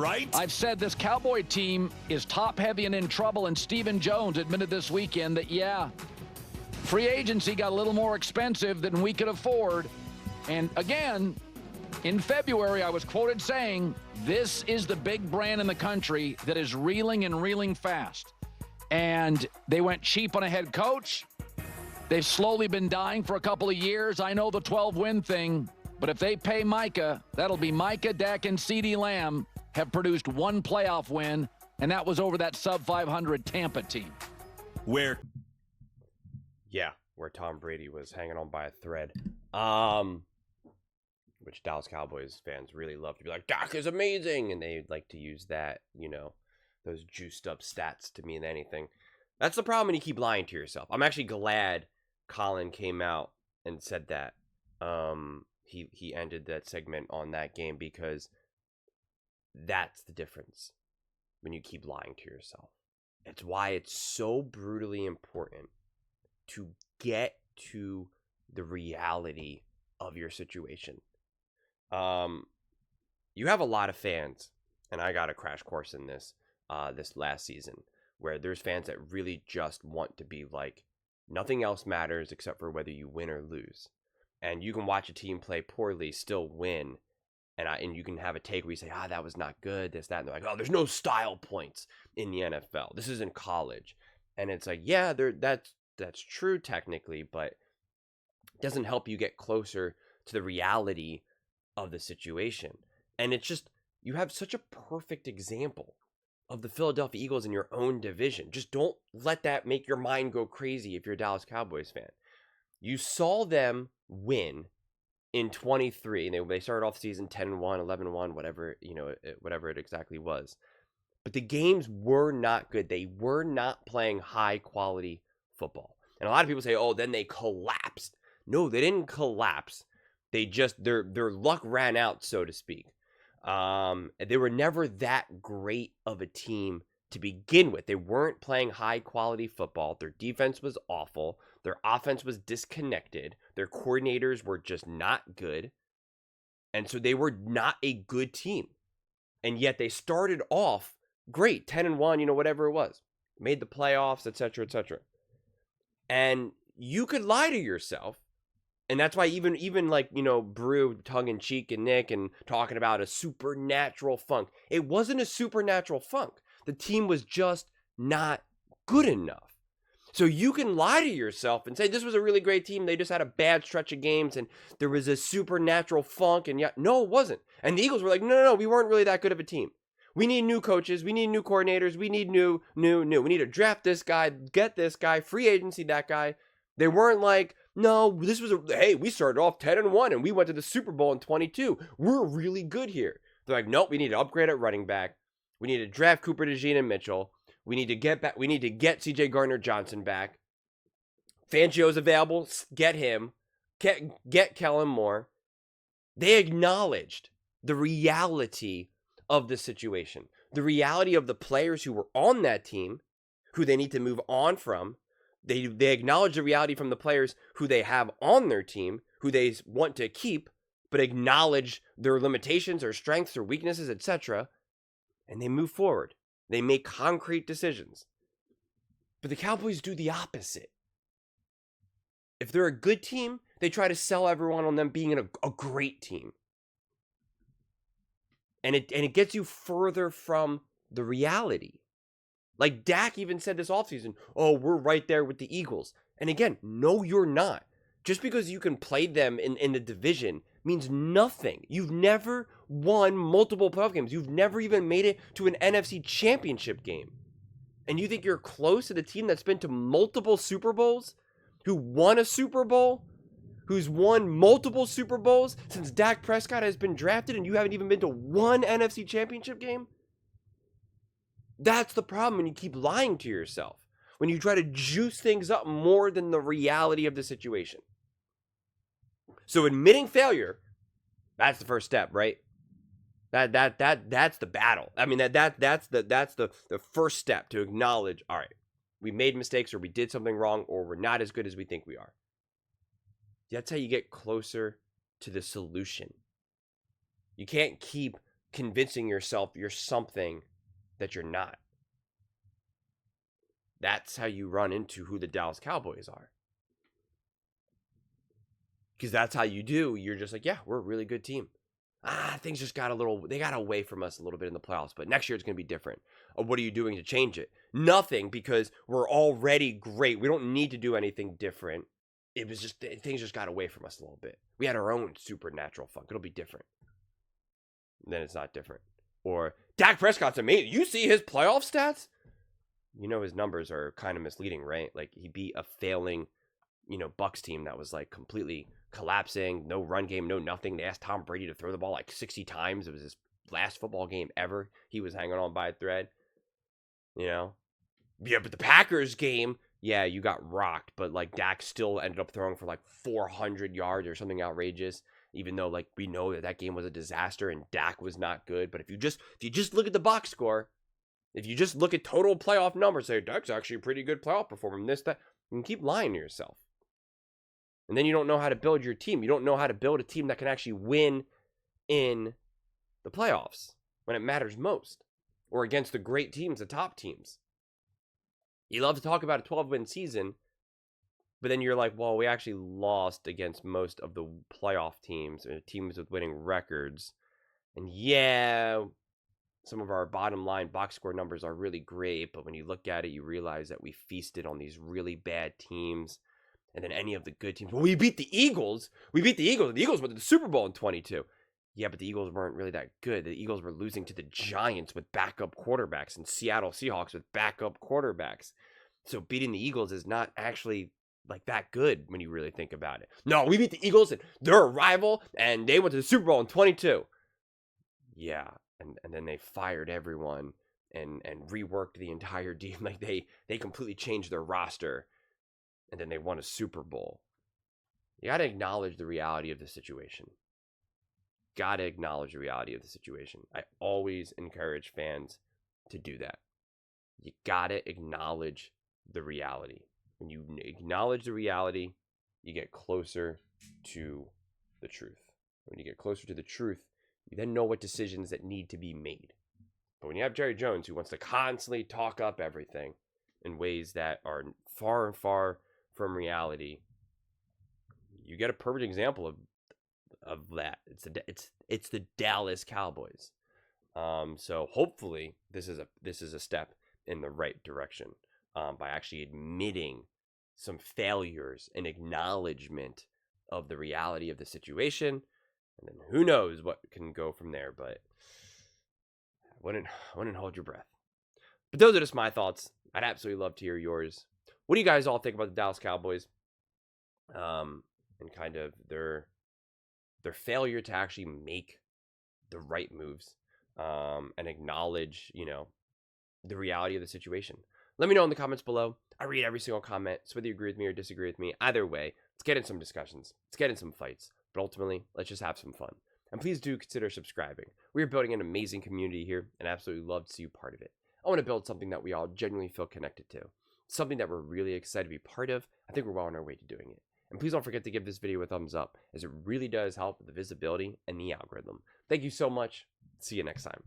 right? I've said this Cowboy team is top-heavy and in trouble, and Stephen Jones admitted this weekend that, yeah, free agency got a little more expensive than we could afford. And again, in February, I was quoted saying, this is the big brand in the country that is reeling and reeling fast. And they went cheap on a head coach. They've slowly been dying for a couple of years. I know the 12-win thing, but if they pay Micah, that'll be Micah, Dak, and CeeDee Lamb have produced one playoff win, and that was over that sub-500 Tampa team. Where Tom Brady was hanging on by a thread. Which Dallas Cowboys fans really love to be like, Dak is amazing, and they like to use that, those juiced up stats to mean anything. That's the problem when you keep lying to yourself. I'm actually glad Colin came out and said that. He ended that segment on that game, because that's the difference when you keep lying to yourself. It's why it's so brutally important to get to the reality of your situation. You have a lot of fans, and I got a crash course in this last season, where there's fans that really just want to be like, nothing else matters except for whether you win or lose. And you can watch a team play poorly, still win, and you can have a take where you say, that was not good, this, that, and they're like, there's no style points in the NFL. This isn't college. And it's like, yeah, that's true technically, but it doesn't help you get closer to the reality of the situation. And it's just, you have such a perfect example of the Philadelphia Eagles in your own division. Just don't let that make your mind go crazy if you're a Dallas Cowboys fan. You saw them win in 23, and they started off the season 10-1, 11-1, whatever it exactly was. But the games were not good. They were not playing high quality football. And a lot of people say, then they collapsed. No, they didn't collapse. They just, their luck ran out, so to speak. They were never that great of a team to begin with. They weren't playing high quality football. Their defense was awful. Their offense was disconnected. Their coordinators were just not good. And so they were not a good team. And yet they started off great, 10-1, whatever it was. Made the playoffs, etc., etc. And you could lie to yourself. And that's why even like, Brew, tongue-in-cheek, and Nick, and talking about a supernatural funk. It wasn't a supernatural funk. The team was just not good enough. So you can lie to yourself and say, this was a really great team. They just had a bad stretch of games, and there was a supernatural funk. And no, it wasn't. And the Eagles were like, no, we weren't really that good of a team. We need new coaches. We need new coordinators. We need new. We need to draft this guy, get this guy, free agency that guy. They weren't like, no, we started off 10-1 and we went to the Super Bowl in 22. We're really good here. They're like, nope, we need to upgrade at running back. We need to draft Cooper DeJean and Mitchell. We need to get back. We need to get CJ Gardner-Johnson back. Fangio's available. Get him. Get Kellen Moore. They acknowledged the reality of the situation, the reality of the players who were on that team, who they need to move on from. They acknowledge the reality from the players who they have on their team, who they want to keep, but acknowledge their limitations, their strengths, their weaknesses, etc. And they move forward. They make concrete decisions. But the Cowboys do the opposite. If they're a good team, they try to sell everyone on them being a great team. And it gets you further from the reality. Like Dak even said this offseason, we're right there with the Eagles. And again, no, you're not. Just because you can play them in the division means nothing. You've never won multiple playoff games. You've never even made it to an NFC championship game. And you think you're close to the team that's been to multiple Super Bowls? Who won a Super Bowl? Who's won multiple Super Bowls since Dak Prescott has been drafted, and you haven't even been to one NFC championship game? That's the problem when you keep lying to yourself. When you try to juice things up more than the reality of the situation. So admitting failure, that's the first step, right? That's the battle. I mean, that's the first step to acknowledge, all right, we made mistakes, or we did something wrong, or we're not as good as we think we are. That's how you get closer to the solution. You can't keep convincing yourself you're something that you're not. That's how you run into who the Dallas Cowboys are. Because that's how you do. You're just like, yeah, we're a really good team. Things just they got away from us a little bit in the playoffs, but next year it's going to be different. What are you doing to change it? Nothing, because we're already great. We don't need to do anything different. It was just, things just got away from us a little bit. We had our own supernatural funk. It'll be different. Then it's not different. Or, Dak Prescott's amazing. You see his playoff stats? You know his numbers are kind of misleading, right? Like, he beat a failing, Bucs team that was like completely collapsing, no run game, no nothing. They asked Tom Brady to throw the ball like 60 times. It was his last football game ever. He was hanging on by a thread. Yeah, but the Packers game, yeah, you got rocked, but like Dak still ended up throwing for like 400 yards or something outrageous, even though like we know that game was a disaster and Dak was not good. But if you just look at the box score, if you just look at total playoff numbers, say Dak's actually a pretty good playoff performer, that, you can keep lying to yourself. And then you don't know how to build your team. You don't know how to build a team that can actually win in the playoffs when it matters most, or against the great teams, the top teams. You love to talk about a 12-win season, but then you're like, well, we actually lost against most of the playoff teams, or teams with winning records. And yeah, some of our bottom line box score numbers are really great, but when you look at it, you realize that we feasted on these really bad teams. And then any of the good teams. Well, we beat the Eagles. The Eagles went to the Super Bowl in 22. Yeah, but the Eagles weren't really that good. The Eagles were losing to the Giants with backup quarterbacks and Seattle Seahawks with backup quarterbacks. So beating the Eagles is not actually like that good when you really think about it. No, we beat the Eagles and they're a rival and they went to the Super Bowl in 22. Yeah, and then they fired everyone and reworked the entire team. Like they completely changed their roster. And then they won a Super Bowl. You got to acknowledge the reality of the situation. I always encourage fans to do that. You got to acknowledge the reality. When you acknowledge the reality, you get closer to the truth. When you get closer to the truth, you then know what decisions that need to be made. But when you have Jerry Jones, who wants to constantly talk up everything in ways that are far and far from reality, you get a perfect example of that. It's the Dallas Cowboys. So hopefully this is a step in the right direction, by actually admitting some failures and acknowledgement of the reality of the situation, and then who knows what can go from there. But I wouldn't hold your breath. But those are just my thoughts. I'd absolutely love to hear yours. What do you guys all think about the Dallas Cowboys? And kind of their failure to actually make the right moves, and acknowledge, the reality of the situation. Let me know in the comments below. I read every single comment, so whether you agree with me or disagree with me, either way, let's get in some discussions. Let's get in some fights. But ultimately, let's just have some fun. And please do consider subscribing. We are building an amazing community here, and I absolutely love to see you part of it. I want to build something that we all genuinely feel connected to. Something that we're really excited to be part of. I think we're well on our way to doing it. And please don't forget to give this video a thumbs up, as it really does help with the visibility and the algorithm. Thank you so much. See you next time.